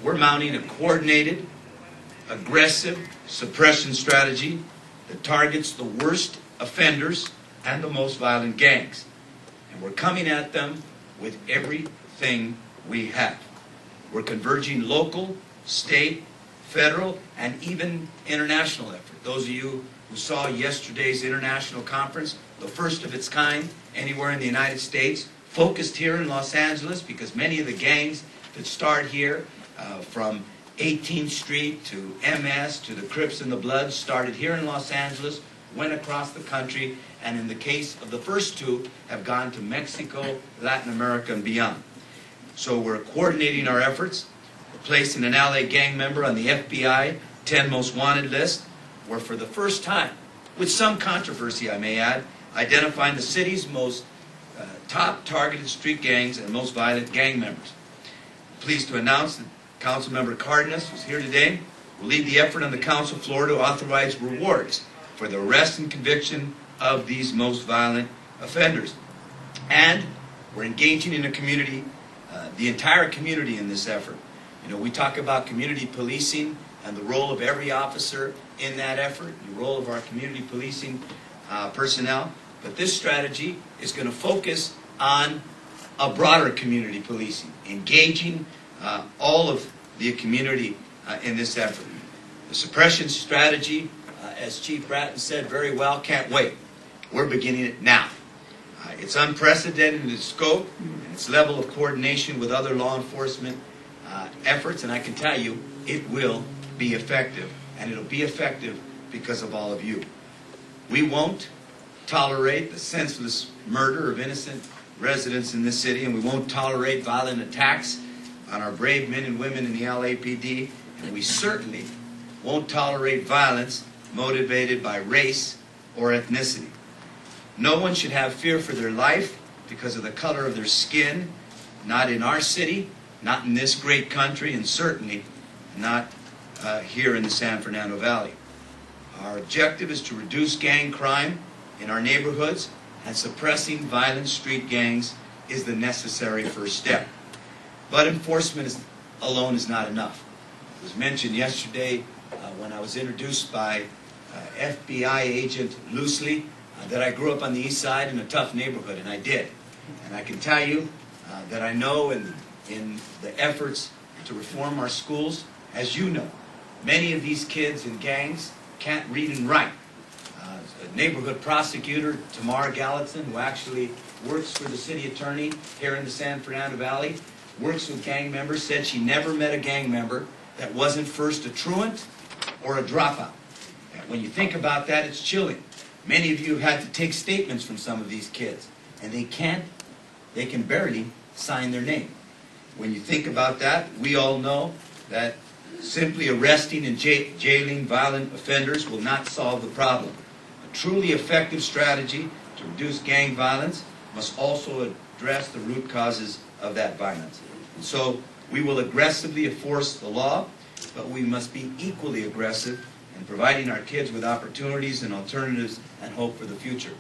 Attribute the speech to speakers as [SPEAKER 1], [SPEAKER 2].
[SPEAKER 1] we're mounting a coordinated, aggressive suppression strategy that targets the worst offenders and the most violent gangs. And we're coming at them with everything we have. We're converging local, state, federal, and even international effort. Those of you who saw yesterday's international conference, the first of its kind anywhere in the United States, focused here in Los Angeles because many of the gangs that start here, from 18th Street to MS to the Crips and the Bloods, started here in Los Angeles, went across the country, and in the case of the first two, have gone to Mexico, Latin America, and beyond. So we're coordinating our efforts. We're placing an LA gang member on the FBI 10 Most Wanted list. We're for the first time, with some controversy I may add, identifying the city's most top targeted street gangs and most violent gang members. I'm pleased to announce that Councilmember Cardenas, who's here today, will lead the effort on the council floor to authorize rewards for the arrest and conviction of these most violent offenders. And we're engaging in a community, the entire community in this effort. You know, we talk about community policing and the role of every officer in that effort, the role of our community policing personnel. But this strategy is going to focus on a broader community policing, engaging all of the community in this effort. The suppression strategy, as Chief Bratton said very well, can't wait. We're beginning it now. It's unprecedented in its scope and its level of coordination with other law enforcement efforts, and I can tell you it will be effective, and it'll be effective because of all of you. We won't tolerate the senseless murder of innocent residents in this city, and we won't tolerate violent attacks on our brave men and women in the LAPD, and we certainly won't tolerate violence motivated by race or ethnicity. No one should have fear for their life because of the color of their skin, not in our city, not in this great country, and certainly not here in the San Fernando Valley. Our objective is to reduce gang crime in our neighborhoods, and suppressing violent street gangs is the necessary first step. But enforcement alone is not enough. It was mentioned yesterday when I was introduced by FBI agent loosely that I grew up on the east side in a tough neighborhood, and I did. And I can tell you that I know in the efforts to reform our schools, as you know, many of these kids in gangs can't read and write. A neighborhood prosecutor, Tamar Gallatin, who actually works for the city attorney here in the San Fernando Valley, works with gang members, said she never met a gang member that wasn't first a truant or a dropout. And when you think about that, it's chilling. Many of you have had to take statements from some of these kids, and they can barely sign their name. When you think about that, we all know that simply arresting and jailing violent offenders will not solve the problem. A truly effective strategy to reduce gang violence must also address the root causes of that violence. And so we will aggressively enforce the law, but we must be equally aggressive in providing our kids with opportunities and alternatives and hope for the future.